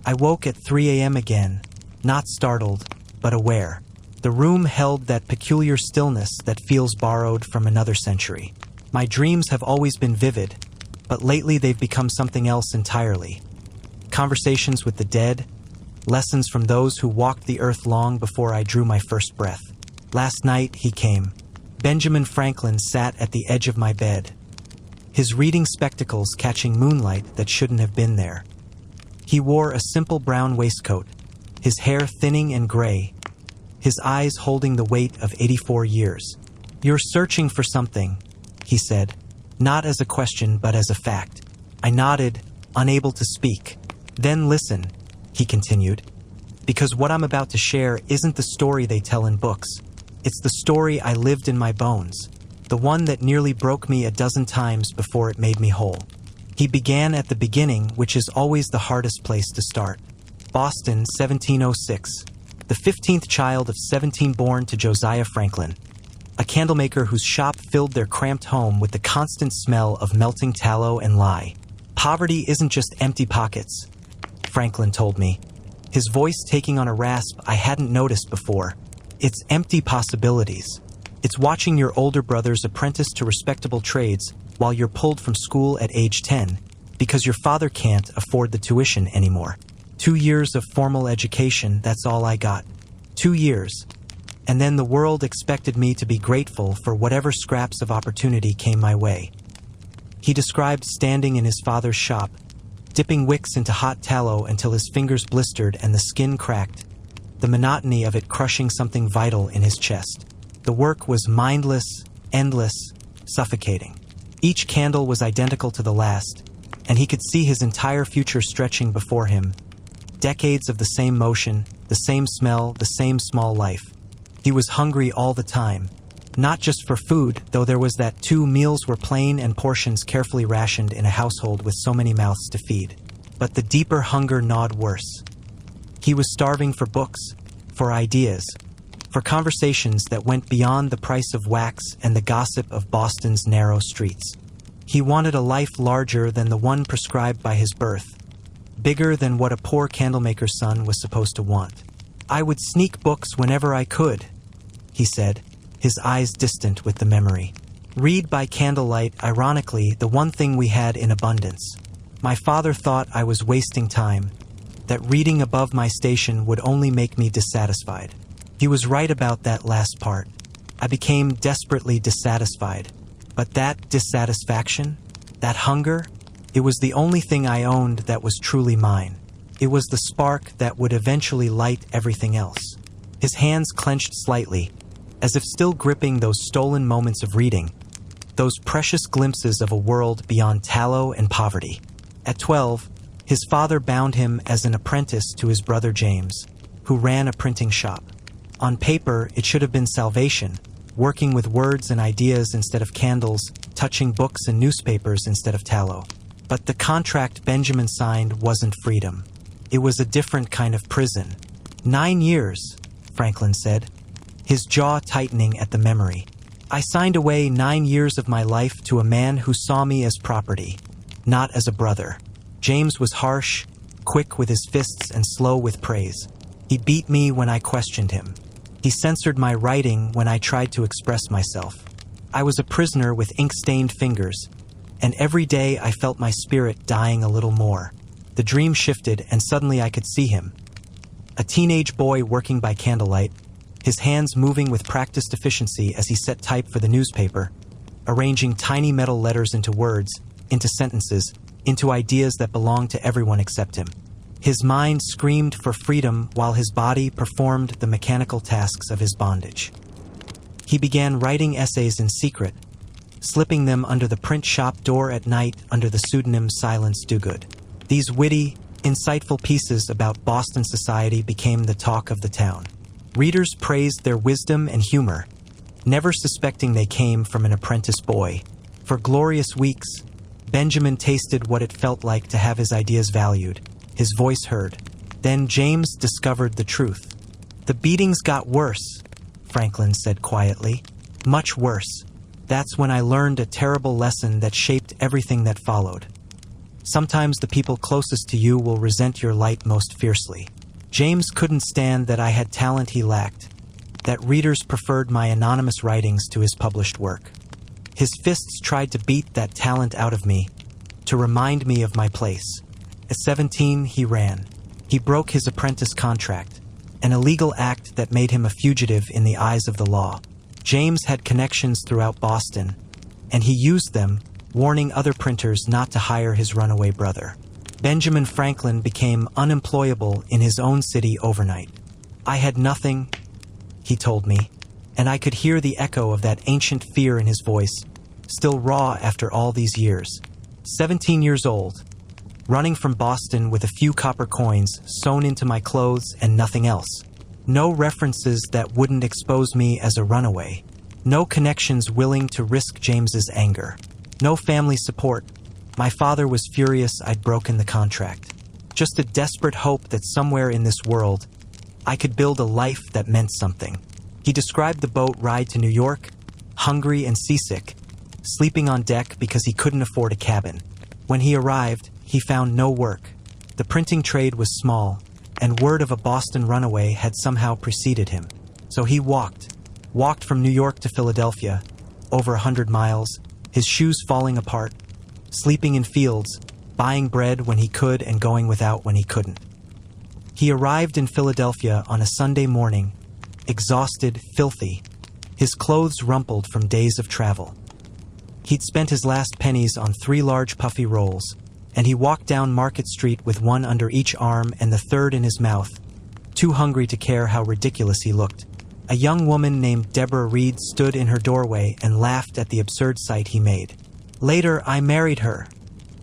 I woke at 3 a.m. again, not startled, but aware. The room held that peculiar stillness that feels borrowed from another century. My dreams have always been vivid, but lately they've become something else entirely. Conversations with the dead, lessons from those who walked the earth long before I drew my first breath. Last night he came. Benjamin Franklin sat at the edge of my bed, his reading spectacles catching moonlight that shouldn't have been there. He wore a simple brown waistcoat, his hair thinning and gray, his eyes holding the weight of 84 years. "You're searching for something," he said, not as a question but as a fact. I nodded, unable to speak. "Then listen," he continued, "because what I'm about to share isn't the story they tell in books. It's the story I lived in my bones, the one that nearly broke me a dozen times before it made me whole." He began at the beginning, which is always the hardest place to start. Boston, 1706. The 15th child of 17 born to Josiah Franklin, a candlemaker whose shop filled their cramped home with the constant smell of melting tallow and lye. "Poverty isn't just empty pockets," Franklin told me, his voice taking on a rasp I hadn't noticed before. "It's empty possibilities. It's watching your older brothers apprentice to respectable trades while you're pulled from school at age 10 because your father can't afford the tuition anymore. 2 years of formal education, that's all I got. 2 years. And then the world expected me to be grateful for whatever scraps of opportunity came my way." He described standing in his father's shop, dipping wicks into hot tallow until his fingers blistered and the skin cracked, the monotony of it crushing something vital in his chest. The work was mindless, endless, suffocating. Each candle was identical to the last, and he could see his entire future stretching before him. Decades of the same motion, the same smell, the same small life. He was hungry all the time. Not just for food, though there was that too. Meals were plain and portions carefully rationed in a household with so many mouths to feed. But the deeper hunger gnawed worse. He was starving for books, for ideas, for conversations that went beyond the price of wax and the gossip of Boston's narrow streets. He wanted a life larger than the one prescribed by his birth, bigger than what a poor candlemaker's son was supposed to want. "I would sneak books whenever I could," he said, his eyes distant with the memory. "Read by candlelight, ironically, the one thing we had in abundance. My father thought I was wasting time, that reading above my station would only make me dissatisfied. He was right about that last part. I became desperately dissatisfied. But that dissatisfaction, that hunger, it was the only thing I owned that was truly mine. It was the spark that would eventually light everything else." His hands clenched slightly, as if still gripping those stolen moments of reading, those precious glimpses of a world beyond tallow and poverty. At 12, his father bound him as an apprentice to his brother James, who ran a printing shop. On paper, it should have been salvation, working with words and ideas instead of candles, touching books and newspapers instead of tallow. But the contract Benjamin signed wasn't freedom. It was a different kind of prison. 9 years, Franklin said, his jaw tightening at the memory. "I signed away 9 years of my life to a man who saw me as property, not as a brother." James was harsh, quick with his fists and slow with praise. He beat me when I questioned him. He censored my writing when I tried to express myself. I was a prisoner with ink-stained fingers, and every day I felt my spirit dying a little more. The dream shifted, and suddenly I could see him. A teenage boy working by candlelight, his hands moving with practiced efficiency as he set type for the newspaper, arranging tiny metal letters into words, into sentences, into ideas that belonged to everyone except him. His mind screamed for freedom while his body performed the mechanical tasks of his bondage. He began writing essays in secret, slipping them under the print shop door at night under the pseudonym Silence Dogood. These witty, insightful pieces about Boston society became the talk of the town. Readers praised their wisdom and humor, never suspecting they came from an apprentice boy. For glorious weeks, Benjamin tasted what it felt like to have his ideas valued, his voice heard. Then James discovered the truth. "The beatings got worse," Franklin said quietly. "Much worse. That's when I learned a terrible lesson that shaped everything that followed. Sometimes the people closest to you will resent your light most fiercely. James couldn't stand that I had talent he lacked, that readers preferred my anonymous writings to his published work. His fists tried to beat that talent out of me, to remind me of my place. At 17, he ran. He broke his apprentice contract, an illegal act that made him a fugitive in the eyes of the law. James had connections throughout Boston, and he used them, warning other printers not to hire his runaway brother. Benjamin Franklin became unemployable in his own city overnight. I had nothing, he told me, and I could hear the echo of that ancient fear in his voice, still raw after all these years. 17 years old, running from Boston with a few copper coins sewn into my clothes and nothing else. No references that wouldn't expose me as a runaway. No connections willing to risk James's anger. No family support. My father was furious I'd broken the contract. Just a desperate hope that somewhere in this world, I could build a life that meant something. He described the boat ride to New York, hungry and seasick, sleeping on deck because he couldn't afford a cabin. When he arrived, he found no work. The printing trade was small, and word of a Boston runaway had somehow preceded him. So he walked from New York to Philadelphia, over 100 miles, his shoes falling apart, sleeping in fields, buying bread when he could and going without when he couldn't. He arrived in Philadelphia on a Sunday morning, exhausted, filthy, his clothes rumpled from days of travel. He'd spent his last pennies on 3 large puffy rolls, and he walked down Market Street with one under each arm and the third in his mouth, too hungry to care how ridiculous he looked. A young woman named Deborah Reed stood in her doorway and laughed at the absurd sight he made. "Later, I married her,"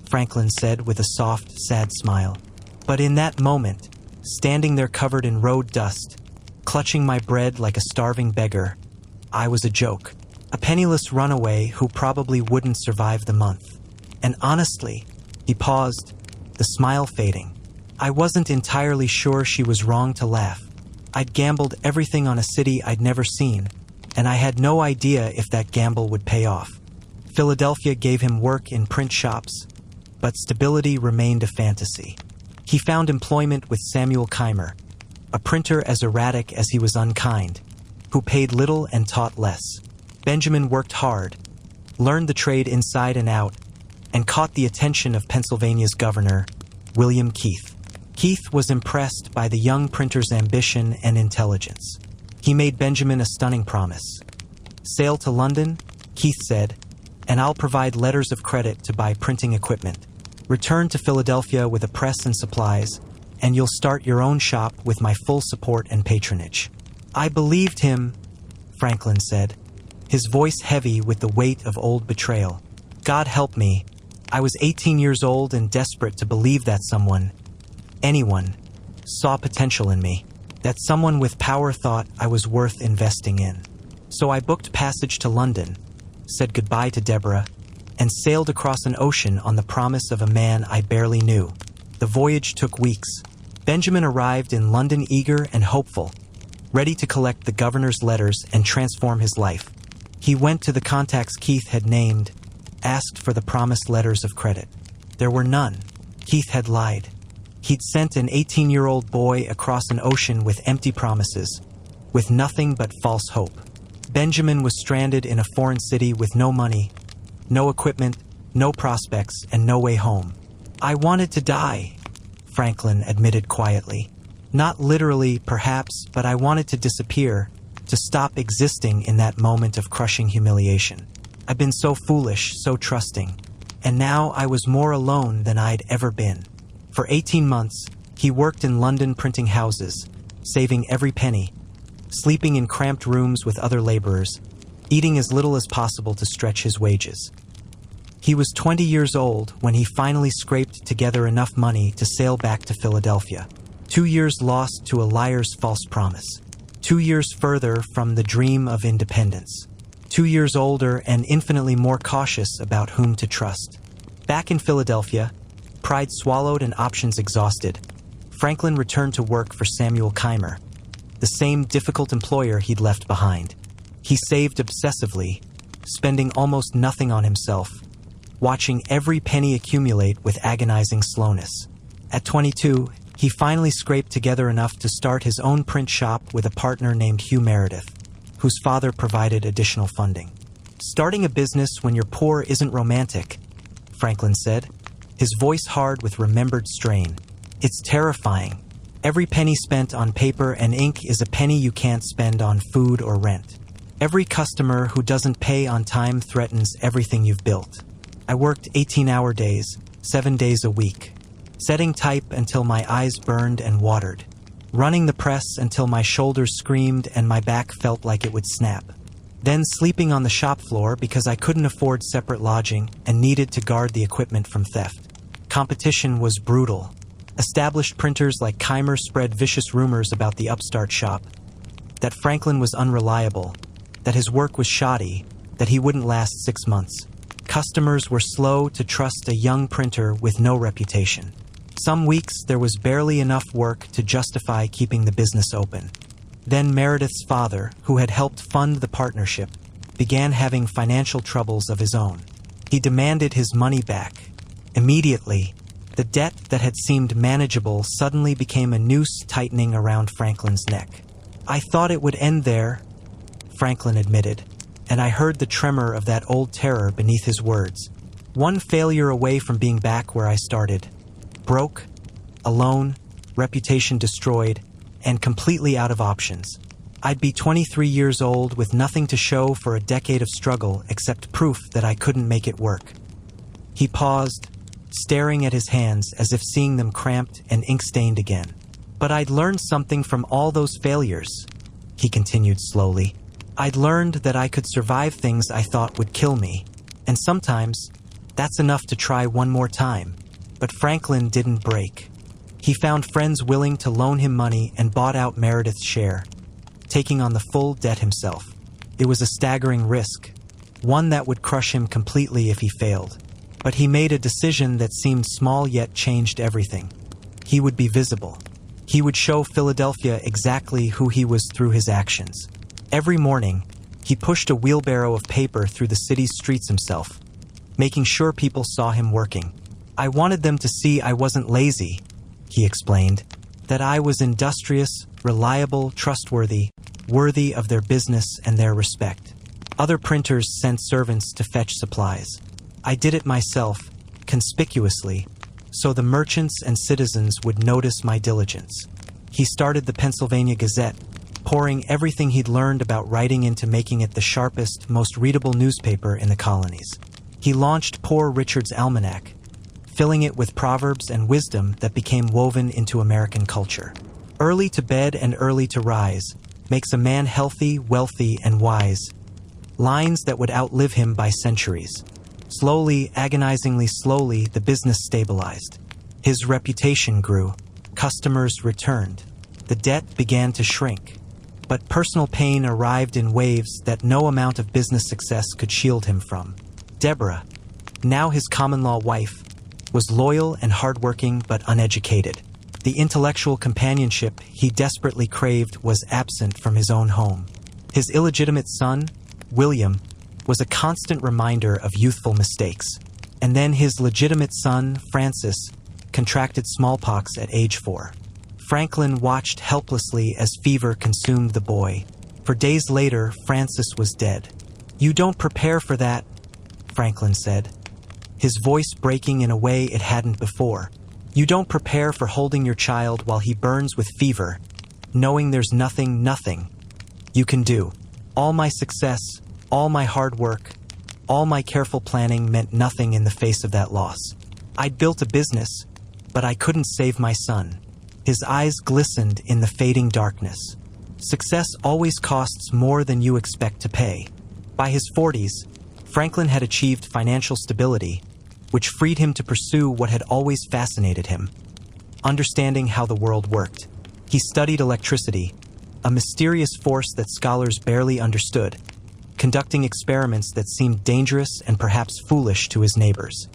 Franklin said with a soft, sad smile. But in that moment, standing there covered in road dust, clutching my bread like a starving beggar, I was a joke. A penniless runaway who probably wouldn't survive the month. And honestly, he paused, the smile fading. I wasn't entirely sure she was wrong to laugh. I'd gambled everything on a city I'd never seen, and I had no idea if that gamble would pay off. Philadelphia gave him work in print shops, but stability remained a fantasy. He found employment with Samuel Keimer, a printer as erratic as he was unkind, who paid little and taught less. Benjamin worked hard, learned the trade inside and out, and caught the attention of Pennsylvania's governor, William Keith. Keith was impressed by the young printer's ambition and intelligence. He made Benjamin a stunning promise. "Sail to London," Keith said, "and I'll provide letters of credit to buy printing equipment. Return to Philadelphia with a press and supplies, and you'll start your own shop with my full support and patronage." I believed him, Franklin said, his voice heavy with the weight of old betrayal. God help me. I was 18 years old and desperate to believe that someone, anyone, saw potential in me, that someone with power thought I was worth investing in. So I booked passage to London, said goodbye to Deborah, and sailed across an ocean on the promise of a man I barely knew. The voyage took weeks. Benjamin arrived in London eager and hopeful, ready to collect the governor's letters and transform his life. He went to the contacts Keith had named, asked for the promised letters of credit. There were none. Keith had lied. He'd sent an 18-year-old boy across an ocean with empty promises, with nothing but false hope. Benjamin was stranded in a foreign city with no money, no equipment, no prospects, and no way home. I wanted to die, Franklin admitted quietly. Not literally, perhaps, but I wanted to disappear, to stop existing in that moment of crushing humiliation. I'd been so foolish, so trusting, and now I was more alone than I'd ever been. For 18 months, he worked in London printing houses, saving every penny, sleeping in cramped rooms with other laborers, eating as little as possible to stretch his wages. He was 20 years old when he finally scraped together enough money to sail back to Philadelphia. 2 years lost to a liar's false promise. 2 years further from the dream of independence. 2 years older and infinitely more cautious about whom to trust. Back in Philadelphia, pride swallowed and options exhausted, Franklin returned to work for Samuel Keimer, the same difficult employer he'd left behind. He saved obsessively, spending almost nothing on himself, watching every penny accumulate with agonizing slowness. At 22, he finally scraped together enough to start his own print shop with a partner named Hugh Meredith, whose father provided additional funding. "Starting a business when you're poor isn't romantic," Franklin said, his voice hard with remembered strain. "It's terrifying. Every penny spent on paper and ink is a penny you can't spend on food or rent. Every customer who doesn't pay on time threatens everything you've built. I worked 18-hour days, 7 days a week, setting type until my eyes burned and watered, running the press until my shoulders screamed and my back felt like it would snap, then sleeping on the shop floor because I couldn't afford separate lodging and needed to guard the equipment from theft. Competition was brutal. Established printers like Keimer spread vicious rumors about the upstart shop, that Franklin was unreliable, that his work was shoddy, that he wouldn't last 6 months. Customers were slow to trust a young printer with no reputation. Some weeks there was barely enough work to justify keeping the business open. Then Meredith's father, who had helped fund the partnership, began having financial troubles of his own. He demanded his money back. Immediately, the debt that had seemed manageable suddenly became a noose tightening around Franklin's neck. "I thought it would end there," Franklin admitted, and I heard the tremor of that old terror beneath his words. "One failure away from being back where I started. Broke, alone, reputation destroyed, and completely out of options. I'd be 23 years old with nothing to show for a decade of struggle except proof that I couldn't make it work." He paused, staring at his hands as if seeing them cramped and ink-stained again. "But I'd learned something from all those failures," he continued slowly. "I'd learned that I could survive things I thought would kill me, and sometimes that's enough to try one more time." But Franklin didn't break. He found friends willing to loan him money and bought out Meredith's share, taking on the full debt himself. It was a staggering risk, one that would crush him completely if he failed. But he made a decision that seemed small yet changed everything. He would be visible. He would show Philadelphia exactly who he was through his actions. Every morning, he pushed a wheelbarrow of paper through the city's streets himself, making sure people saw him working. "I wanted them to see I wasn't lazy," he explained, "that I was industrious, reliable, trustworthy, worthy of their business and their respect. Other printers sent servants to fetch supplies. I did it myself, conspicuously, so the merchants and citizens would notice my diligence." He started the Pennsylvania Gazette, pouring everything he'd learned about writing into making it the sharpest, most readable newspaper in the colonies. He launched Poor Richard's Almanac, filling it with proverbs and wisdom that became woven into American culture. "Early to bed and early to rise makes a man healthy, wealthy, and wise," lines that would outlive him by centuries. Slowly, agonizingly slowly, the business stabilized. His reputation grew. Customers returned. The debt began to shrink. But personal pain arrived in waves that no amount of business success could shield him from. Deborah, now his common-law wife, was loyal and hardworking but uneducated. The intellectual companionship he desperately craved was absent from his own home. His illegitimate son, William, was a constant reminder of youthful mistakes. And then his legitimate son, Francis, contracted smallpox at age 4. Franklin watched helplessly as fever consumed the boy. For days later, Francis was dead. "You don't prepare for that," Franklin said, his voice breaking in a way it hadn't before. "You don't prepare for holding your child while he burns with fever, knowing there's nothing you can do. All my success, all my hard work, all my careful planning meant nothing in the face of that loss. I'd built a business, but I couldn't save my son." His eyes glistened in the fading darkness. Success always costs more than you expect to pay. By his 40s, Franklin had achieved financial stability, which freed him to pursue what had always fascinated him: understanding how the world worked. He studied electricity, a mysterious force that scholars barely understood, conducting experiments that seemed dangerous and perhaps foolish to his neighbors.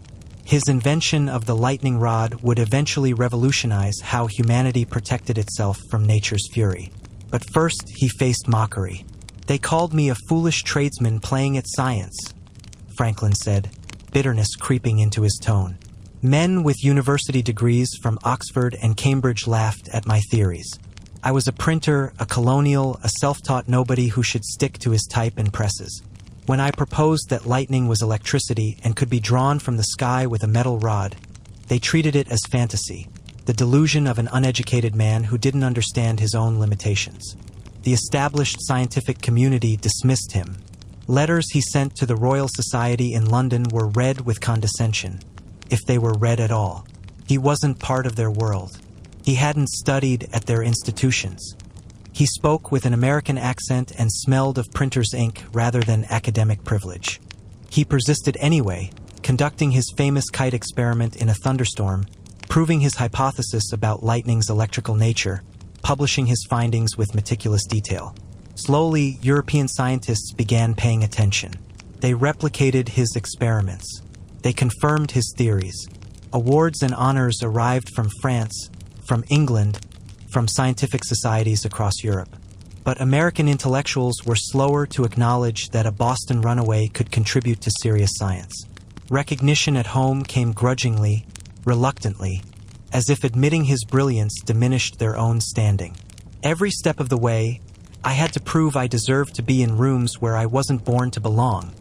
His invention of the lightning rod would eventually revolutionize how humanity protected itself from nature's fury. But first, he faced mockery. "They called me a foolish tradesman playing at science," Franklin said, bitterness creeping into his tone. Men with university degrees from Oxford and Cambridge laughed at my theories. I was a printer, a colonial, a self-taught nobody who should stick to his type and presses. When I proposed that lightning was electricity and could be drawn from the sky with a metal rod, they treated it as fantasy, the delusion of an uneducated man who didn't understand his own limitations. The established scientific community dismissed him. Letters he sent to the Royal Society in London were read with condescension, if they were read at all. He wasn't part of their world. He hadn't studied at their institutions. He spoke with an American accent and smelled of printer's ink rather than academic privilege. He persisted anyway, conducting his famous kite experiment in a thunderstorm, proving his hypothesis about lightning's electrical nature, publishing his findings with meticulous detail. Slowly, European scientists began paying attention. They replicated his experiments. They confirmed his theories. Awards and honors arrived from France, from England, from scientific societies across Europe. But American intellectuals were slower to acknowledge that a Boston runaway could contribute to serious science. Recognition at home came grudgingly, reluctantly, as if admitting his brilliance diminished their own standing. Every step of the way, I had to prove I deserved to be in rooms where I wasn't born to belong,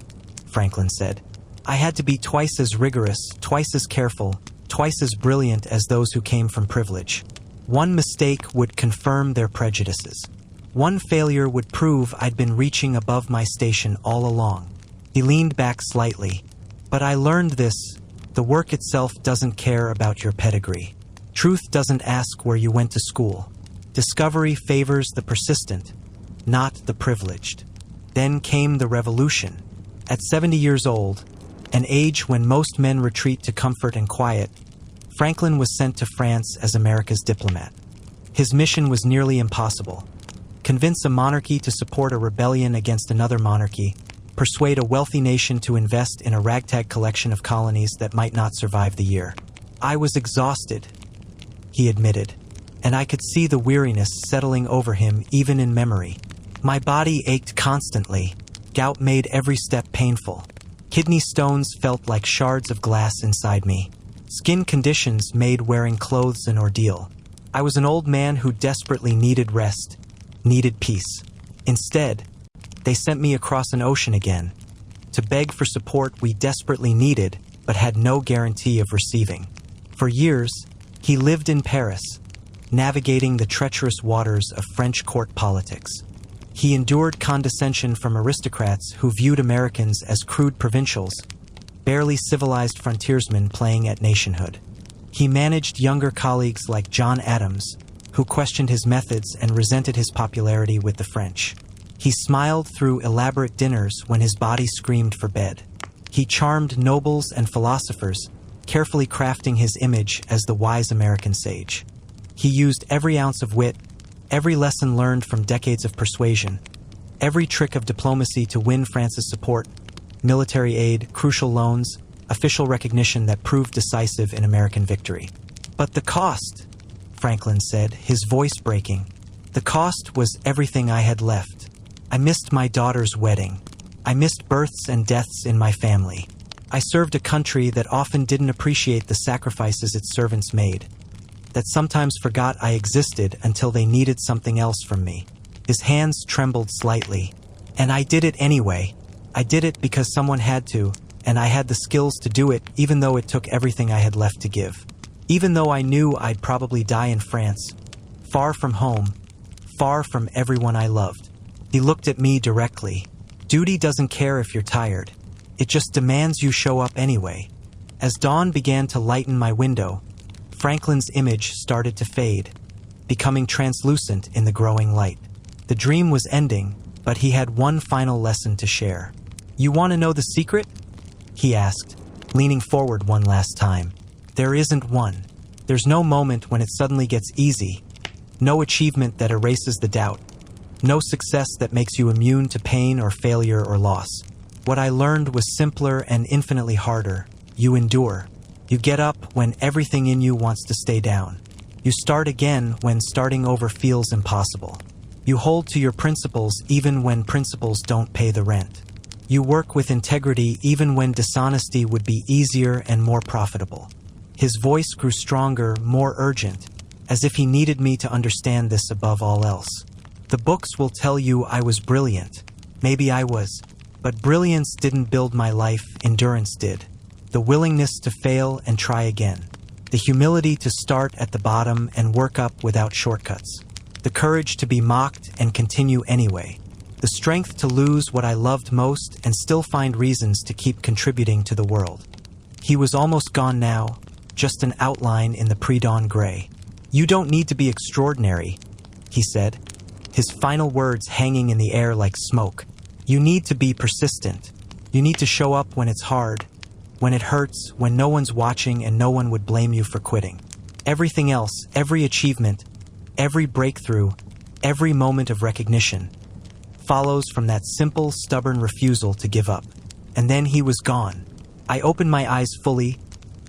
Franklin said. I had to be twice as rigorous, twice as careful, twice as brilliant as those who came from privilege. One mistake would confirm their prejudices. One failure would prove I'd been reaching above my station all along. He leaned back slightly. But I learned this: the work itself doesn't care about your pedigree. Truth doesn't ask where you went to school. Discovery favors the persistent, not the privileged. Then came the revolution. At 70 years old, an age when most men retreat to comfort and quiet, Franklin was sent to France as America's diplomat. His mission was nearly impossible. Convince a monarchy to support a rebellion against another monarchy, persuade a wealthy nation to invest in a ragtag collection of colonies that might not survive the year. I was exhausted, he admitted, and I could see the weariness settling over him even in memory. My body ached constantly. Gout made every step painful. Kidney stones felt like shards of glass inside me. Skin conditions made wearing clothes an ordeal. I was an old man who desperately needed rest, needed peace. Instead, they sent me across an ocean again, to beg for support we desperately needed but had no guarantee of receiving. For years, he lived in Paris, navigating the treacherous waters of French court politics. He endured condescension from aristocrats who viewed Americans as crude provincials, barely civilized frontiersmen playing at nationhood. He managed younger colleagues like John Adams, who questioned his methods and resented his popularity with the French. He smiled through elaborate dinners when his body screamed for bed. He charmed nobles and philosophers, carefully crafting his image as the wise American sage. He used every ounce of wit, every lesson learned from decades of persuasion, every trick of diplomacy to win France's support: military aid, crucial loans, official recognition that proved decisive in American victory. But the cost, Franklin said, his voice breaking, the cost was everything I had left. I missed my daughter's wedding. I missed births and deaths in my family. I served a country that often didn't appreciate the sacrifices its servants made, that sometimes forgot I existed until they needed something else from me. His hands trembled slightly. And I did it anyway. I did it because someone had to, and I had the skills to do it even though it took everything I had left to give. Even though I knew I'd probably die in France, far from home, far from everyone I loved. He looked at me directly. Duty doesn't care if you're tired. It just demands you show up anyway. As dawn began to lighten my window, Franklin's image started to fade, becoming translucent in the growing light. The dream was ending, but he had one final lesson to share. "You want to know the secret?" he asked, leaning forward one last time. "There isn't one. There's no moment when it suddenly gets easy, no achievement that erases the doubt, no success that makes you immune to pain or failure or loss. What I learned was simpler and infinitely harder. You endure. You get up when everything in you wants to stay down. You start again when starting over feels impossible. You hold to your principles even when principles don't pay the rent. You work with integrity even when dishonesty would be easier and more profitable. His voice grew stronger, more urgent, as if he needed me to understand this above all else. The books will tell you I was brilliant. Maybe I was. But brilliance didn't build my life, endurance did. The willingness to fail and try again. The humility to start at the bottom and work up without shortcuts. The courage to be mocked and continue anyway. The strength to lose what I loved most and still find reasons to keep contributing to the world. He was almost gone now, just an outline in the pre-dawn gray. "You don't need to be extraordinary," he said, his final words hanging in the air like smoke. "You need to be persistent. You need to show up when it's hard, when it hurts, when no one's watching and no one would blame you for quitting. Everything else, every achievement, every breakthrough, every moment of recognition, follows from that simple, stubborn refusal to give up." And then he was gone. I opened my eyes fully,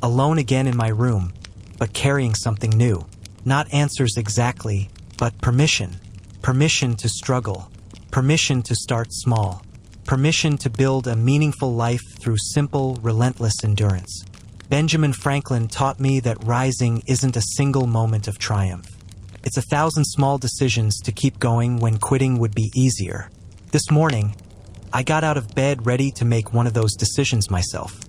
alone again in my room, but carrying something new. Not answers exactly, but permission. Permission to struggle. Permission to start small. Permission to build a meaningful life through simple, relentless endurance. Benjamin Franklin taught me that rising isn't a single moment of triumph. It's 1,000 small decisions to keep going when quitting would be easier. This morning, I got out of bed ready to make one of those decisions myself.